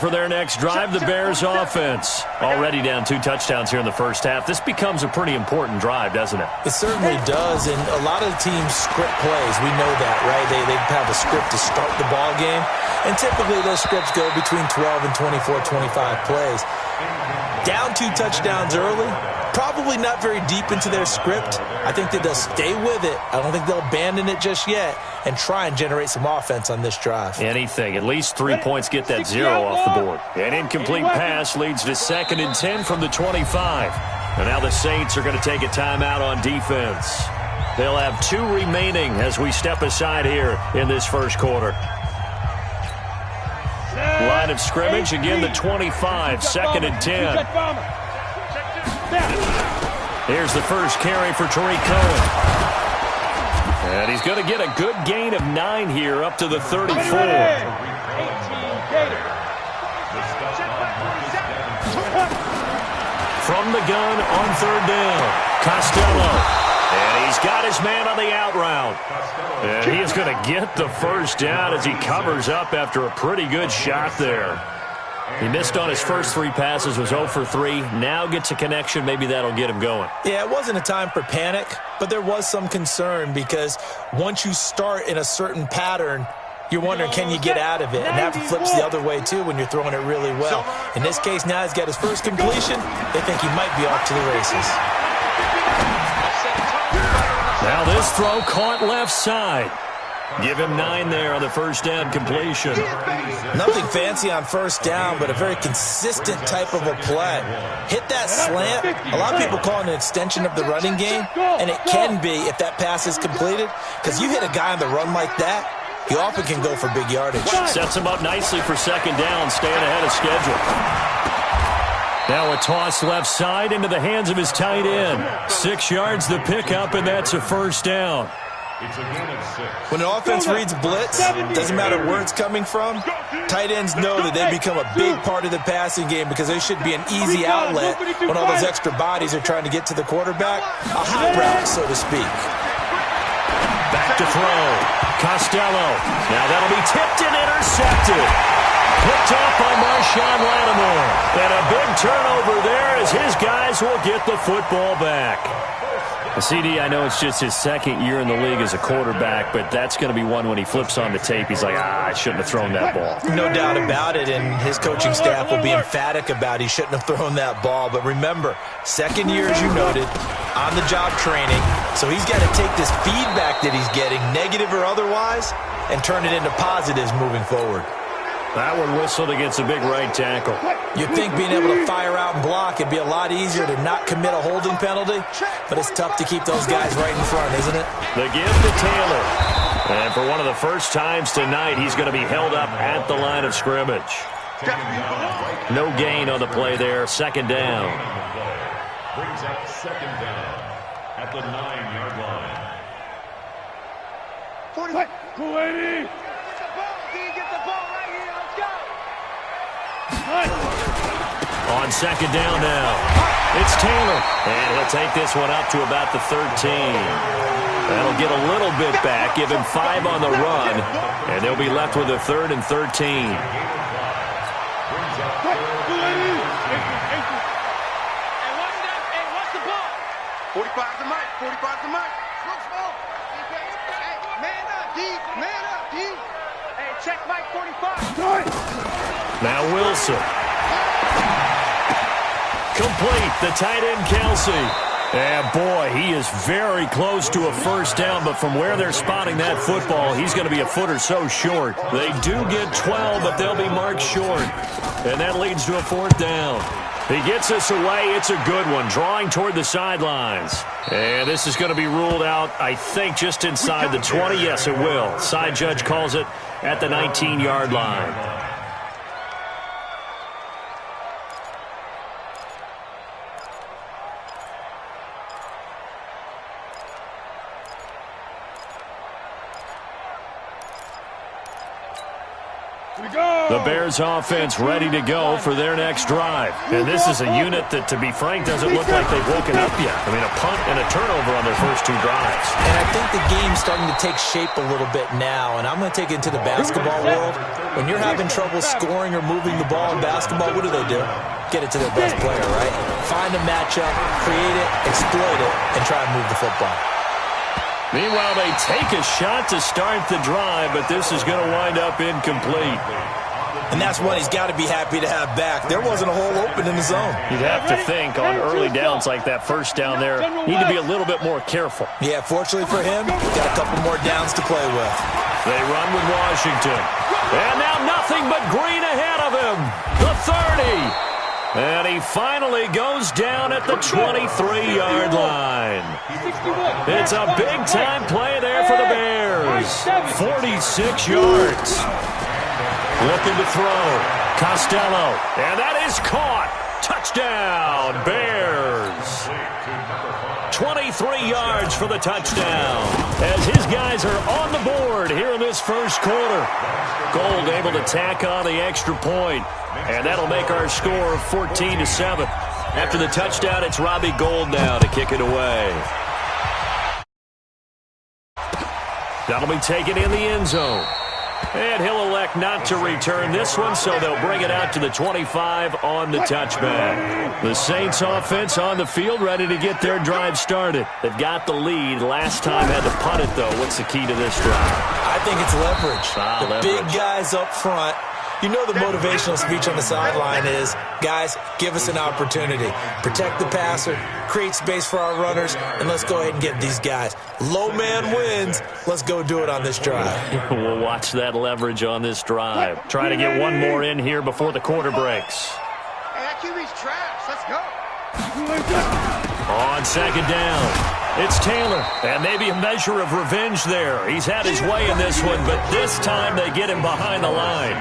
For their next drive, the Bears offense. Already down 2 touchdowns here in the first half. This becomes a pretty important drive, doesn't it? It certainly does, and a lot of the teams script plays. We know that, right? They have a script to start the ball game, and typically those scripts go between 12 and 24, 25 plays. Down 2 touchdowns early, probably not very deep into their script. I think that they'll stay with it. I don't think they'll abandon it just yet and try and generate some offense on this drive. Anything. At least 3 points get that 0 off the board. An incomplete pass leads to 2nd and 10 from the 25. And now the Saints are going to take a timeout on defense. They'll have 2 remaining as we step aside here in this first quarter. Line of scrimmage, again the 25, 2nd and 10. Here's the first carry for Tariq Cohen. And he's going to get a good gain of 9 here up to the 34. From the gun on 3rd down, Costello. And he's got his man on the out route. And he is going to get the first down as he covers up after a pretty good shot there. He missed on his first 3 passes, was 0 for 3. Now gets a connection. Maybe that'll get him going. Yeah, it wasn't a time for panic, but there was some concern because once you start in a certain pattern, you're wondering, can you get out of it? And that flips the other way, too, when you're throwing it really well. In this case, now he's got his first completion. They think he might be off to the races. Now this throw caught left side. Give him 9 there on the first down completion. Nothing fancy on first down, but a very consistent type of a play. Hit that slant. A lot of people call it an extension of the running game, and it can be if that pass is completed, because you hit a guy on the run like that, he often can go for big yardage. Sets him up nicely for 2nd down, staying ahead of schedule. Now a toss left side into the hands of his tight end. 6 yards the pickup, and that's a first down. When an offense reads blitz, doesn't matter where it's coming from, tight ends know that they become a big part of the passing game because they should be an easy outlet when all those extra bodies are trying to get to the quarterback. A hot route, so to speak. Back to throw. Costello. Now that'll be tipped and intercepted. Picked up by Marshawn Lattimore. And a big turnover there as his guys will get the football back. CD, I know it's just his 2nd year in the league as a quarterback, but that's going to be one when he flips on the tape. He's like, I shouldn't have thrown that ball. No doubt about it, and his coaching staff will be emphatic about he shouldn't have thrown that ball. But remember, 2nd year, as you noted, on-the-job training, so he's got to take this feedback that he's getting, negative or otherwise, and turn it into positives moving forward. That one whistled against a big right tackle. You'd think being able to fire out and block it'd be a lot easier to not commit a holding penalty, but it's tough to keep those guys right in front, isn't it? The give to Taylor. And for one of the first times tonight, he's going to be held up at the line of scrimmage. No gain on the play there. 2nd down. Brings up 2nd down at the 9-yard line. 280. On 2nd down now, it's Taylor. And he'll take this one up to about the 13. That'll get a little bit back, give him 5 on the run, and they'll be left with a 3rd and 13. 45 to Mike. 45 to Mike. Smoke. Hey, man up, D. Man up, D. Hey, check Mike 45. Now Wilson. Complete. The tight end, Kelsey. And boy, he is very close to a first down, but from where they're spotting that football, he's going to be a foot or so short. They do get 12, but they'll be marked short. And that leads to a 4th down. He gets us away. It's a good one, drawing toward the sidelines. And this is going to be ruled out, I think, just inside the 20. Yes, it will. Side judge calls it at the 19-yard line. The Bears offense ready to go for their next drive. And this is a unit that, to be frank, doesn't look like they've woken up yet. I mean, a punt and a turnover on their first two drives. And I think the game's starting to take shape a little bit now. And I'm going to take it into the basketball world. When you're having trouble scoring or moving the ball in basketball, what do? Get it to their best player, right? Find a matchup, create it, exploit it, and try and move the football. Meanwhile, they take a shot to start the drive, but this is going to wind up incomplete. And that's one he's got to be happy to have back. There wasn't a hole open in the zone. You'd have to think on early downs like that first down there, need to be a little bit more careful. Yeah, fortunately for him, got a couple more downs to play with. They run with Washington. And now nothing but green ahead of him. The 30. And he finally goes down at the 23-yard line. It's a big-time play there for the Bears. 46 yards. Looking to throw. Costello. And that is caught. Touchdown, Bears. 23 yards for the touchdown. As his guys are on the board here in this first quarter. Gold able to tack on the extra point. And that'll make our score 14-7. After the touchdown, it's Robbie Gould now to kick it away. That'll be taken in the end zone. And he'll elect not to return this one, so they'll bring it out to the 25 on the touchback. The Saints offense on the field, ready to get their drive started. They've got the lead. Last time had to punt it, though. What's the key to this drive? I think it's leverage. Big guys up front. You know the motivational speech on the sideline is, guys, give us an opportunity. Protect the passer, create space for our runners, and let's go ahead and get these guys. Low man wins. Let's go do it on this drive. We'll watch that leverage on this drive. Try to get one more in here before the quarter breaks. Hey, that QB's trash. Let's go. On second down, it's Taylor, and maybe a measure of revenge there. He's had his way in this one, but this time they get him behind the line.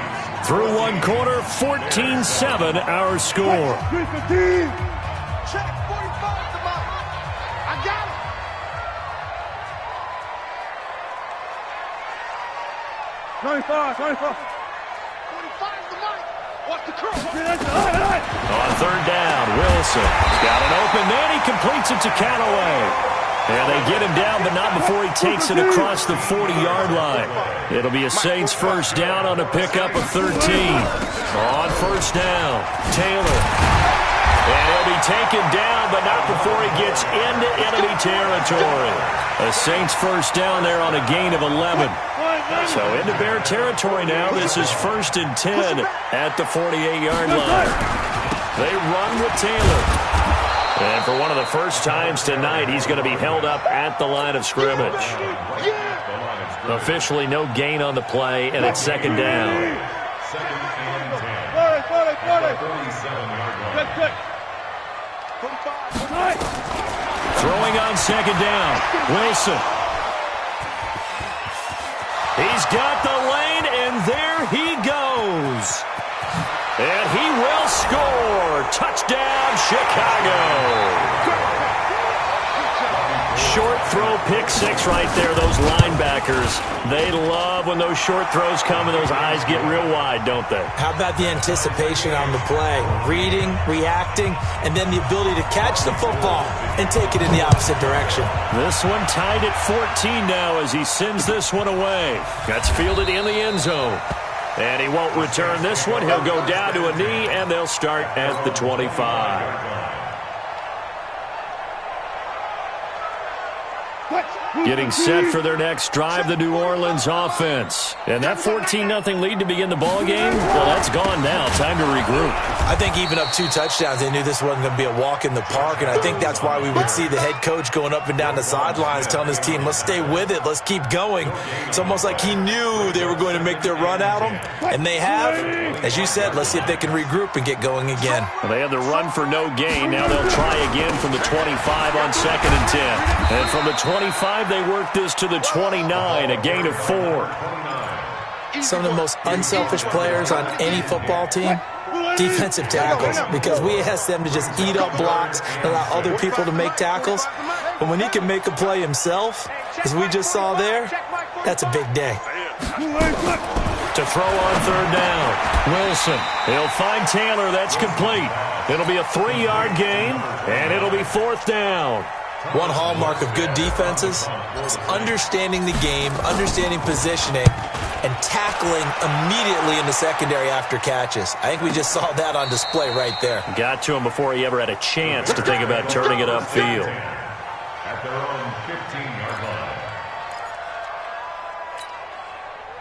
Through one quarter, 14-7 our score. Check 45 the mark. I got it. 45 the mark. Watch the curl. On third down, Wilson's got it open. Then he completes it to Callaway. And they get him down, but not before he takes it across the 40-yard line. It'll be a Saints first down on a pickup of 13. On first down, Taylor. And he'll be taken down, but not before he gets into enemy territory. A Saints first down there on a gain of 11. So into Bear territory now. This is 1st and 10 at the 48-yard line. They run with Taylor. And for one of the first times tonight, he's going to be held up at the line of scrimmage. Officially no gain on the play, and it's second down. Throwing on second down, Wilson. He's got the lane, and there he goes. And he will score. Touchdown, Chicago. Short throw, pick six right there. Those linebackers, they love when those short throws come and those eyes get real wide, don't they? How about the anticipation on the play? Reading, reacting, and then the ability to catch the football and take it in the opposite direction. This one tied at 14 now as he sends this one away. That's fielded in the end zone. And he won't return this one. He'll go down to a knee, and they'll start at the 25. Getting set for their next drive, the New Orleans offense. And that 14-0 lead to begin the ball game, well, that's gone now. Time to regroup. I think even up 2 touchdowns, they knew this wasn't going to be a walk in the park, and I think that's why we would see the head coach going up and down the sidelines telling his team, let's stay with it, let's keep going. It's almost like he knew they were going to make their run at him, and they have. As you said, let's see if they can regroup and get going again. Well, they had the run for no gain. Now they'll try again from the 25 on 2nd and 10. And from the 25, they work this to the 29, a gain of 4. Some of the most unselfish players on any football team, defensive tackles, because we ask them to just eat up blocks and allow other people to make tackles. But when he can make a play himself, as we just saw there, that's a big day. To throw on third down. Wilson. He'll find Taylor. That's complete. It'll be a 3-yard gain, and it'll be fourth down. One hallmark of good defenses is understanding the game, understanding positioning, and tackling immediately in the secondary after catches. I think we just saw that on display right there. Got to him before he ever had a chance to think about turning it upfield. At their own 15-yard line.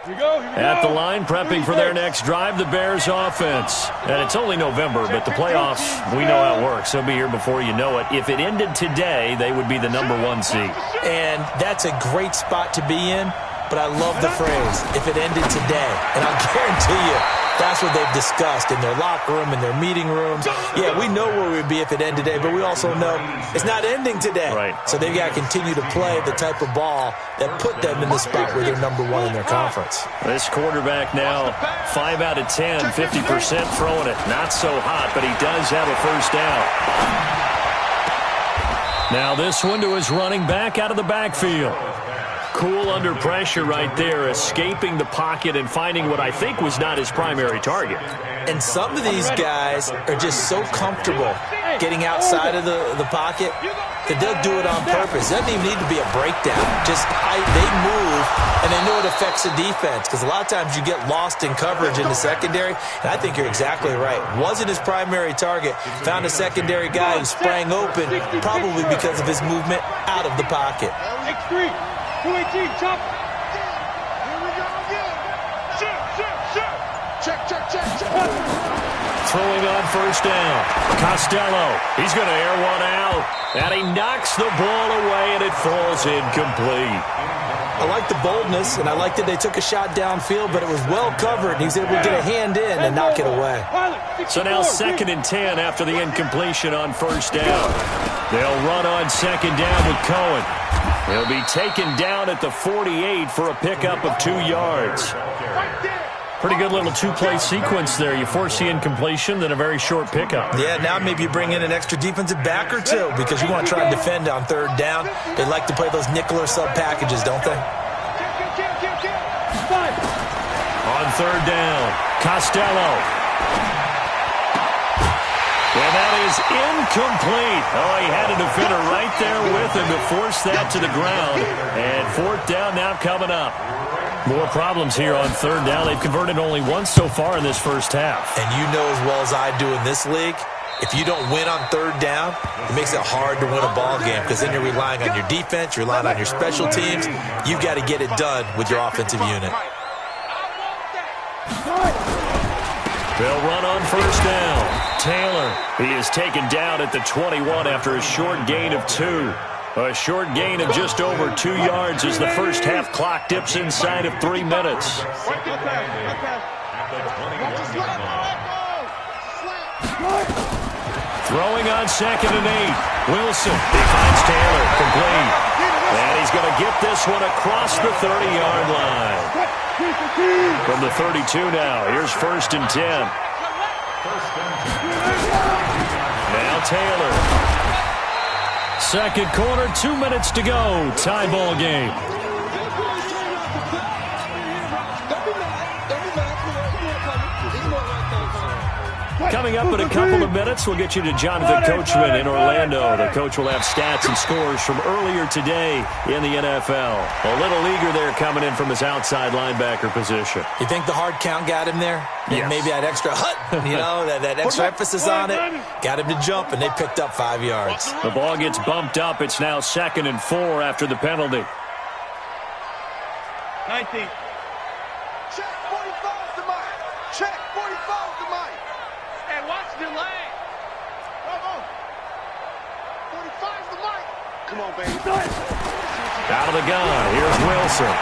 At the line, prepping for their next drive, the Bears offense. And it's only November, but the playoffs, we know how it works. They'll be here before you know it. If it ended today, they would be the #1 seed. And that's a great spot to be in, but I love the phrase, if it ended today. And I'll guarantee you, that's what they've discussed in their locker room, in their meeting rooms. Yeah, we know where we'd be if it ended today, but we also know it's not ending today. Right. So they've got to continue to play the type of ball that put them in the spot where they're #1 in their conference. This quarterback now, 5 out of 10, 50% throwing it. Not so hot, but he does have a first down. Now this one to his running back out of the backfield. Cool under pressure right there, escaping the pocket and finding what I think was not his primary target. And some of these guys are just so comfortable getting outside of the pocket that they'll do it on purpose. It doesn't even need to be a breakdown. Just they move, and they know it affects the defense. Because a lot of times you get lost in coverage in the secondary, and I think you're exactly right. Wasn't his primary target. Found a secondary guy who sprang open, probably because of his movement out of the pocket. X3, 218, jump. Here we go again. Shoot. Check. Throwing on first down. Costello. He's going to air one out. And he knocks the ball away, and it falls incomplete. I like the boldness, and I like that they took a shot downfield, but it was well covered, and he was able to get a hand in and knock it away. So now 2nd and 10 after the incompletion on first down. They'll run on second down with Cohen. He'll be taken down at the 48 for a pickup of 2 yards. Pretty good little 2-play sequence there. You force the incompletion, then a very short pickup. Yeah, now maybe you bring in an extra defensive back or two because you want to try and defend on third down. They like to play those nickel or sub packages, don't they? On third down, Costello. And that is incomplete. Oh, he had a defender right there with him to force that to the ground. And fourth down now coming up. More problems here on third down. They've converted only once so far in this first half. And you know as well as I do in this league, if you don't win on third down, it makes it hard to win a ball game because then you're relying on your defense, you're relying on your special teams. You've got to get it done with your offensive unit. They'll run on first down. Taylor, he is taken down at the 21 after a short gain of 2. A short gain of just over 2 yards as the first half clock dips inside of 3 minutes. Throwing on 2nd and 8. Wilson, he finds Taylor, complete. And he's going to get this one across the 30-yard line. From the 32 now, here's 1st and 10. Now Taylor. Second quarter, 2 minutes to go. Tie ball game. Coming up in a couple of minutes, we'll get you to Jonathan Coachman in Orlando. The coach will have stats and scores from earlier today in the NFL. A little eager there coming in from his outside linebacker position. You think the hard count got him there? Yes. Maybe that extra that extra emphasis on it got him to jump, and they picked up 5 yards. The ball gets bumped up. It's now 2nd and 4 after the penalty. 19. Check 45 to Mike. Check 45 to Mike. And watch the lane. Come on. 45 to Mike. Come on, baby. Out of the gun. Here's Wilson.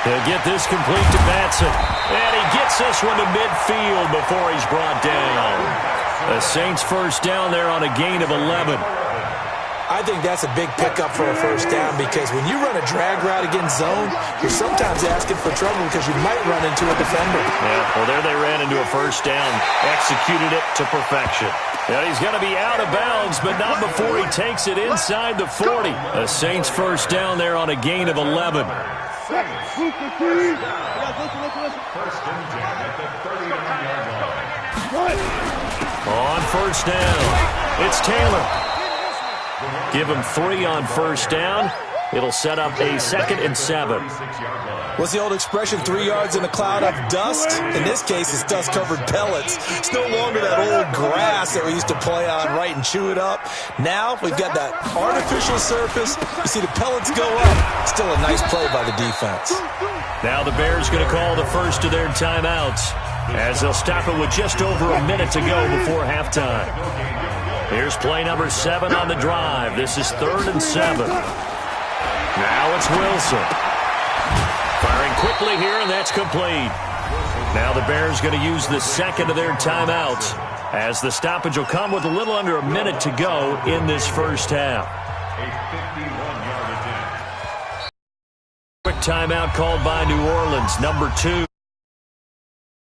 He'll get this complete to Batson. And he gets this one to midfield before he's brought down. The Saints first down there on a gain of 11. I think that's a big pickup for a first down because when you run a drag route against zone, you're sometimes asking for trouble because you might run into a defender. Yeah, well, there they ran into a first down, executed it to perfection. And he's going to be out of bounds, but not before he takes it inside the 40. The Saints first down there on a gain of 11. First and 10 at the 39-yard line. On first down, it's Taylor. Give him 3 on first down. It'll set up a 2nd and 7. What's the old expression, 3 yards in a cloud of dust? In this case, it's dust-covered pellets. It's no longer that old grass that we used to play on, right, and chew it up. Now we've got that artificial surface. You see the pellets go up. Still a nice play by the defense. Now the Bears going to call the first of their timeouts as they'll stop it with just over a minute to go before halftime. Here's play number 7 on the drive. This is 3rd and 7. Now it's Wilson. Firing quickly here, and that's complete. Now the Bears going to use the second of their timeouts as the stoppage will come with a little under a minute to go in this first half. A 51-yard attempt. Quick timeout called by New Orleans, number 2.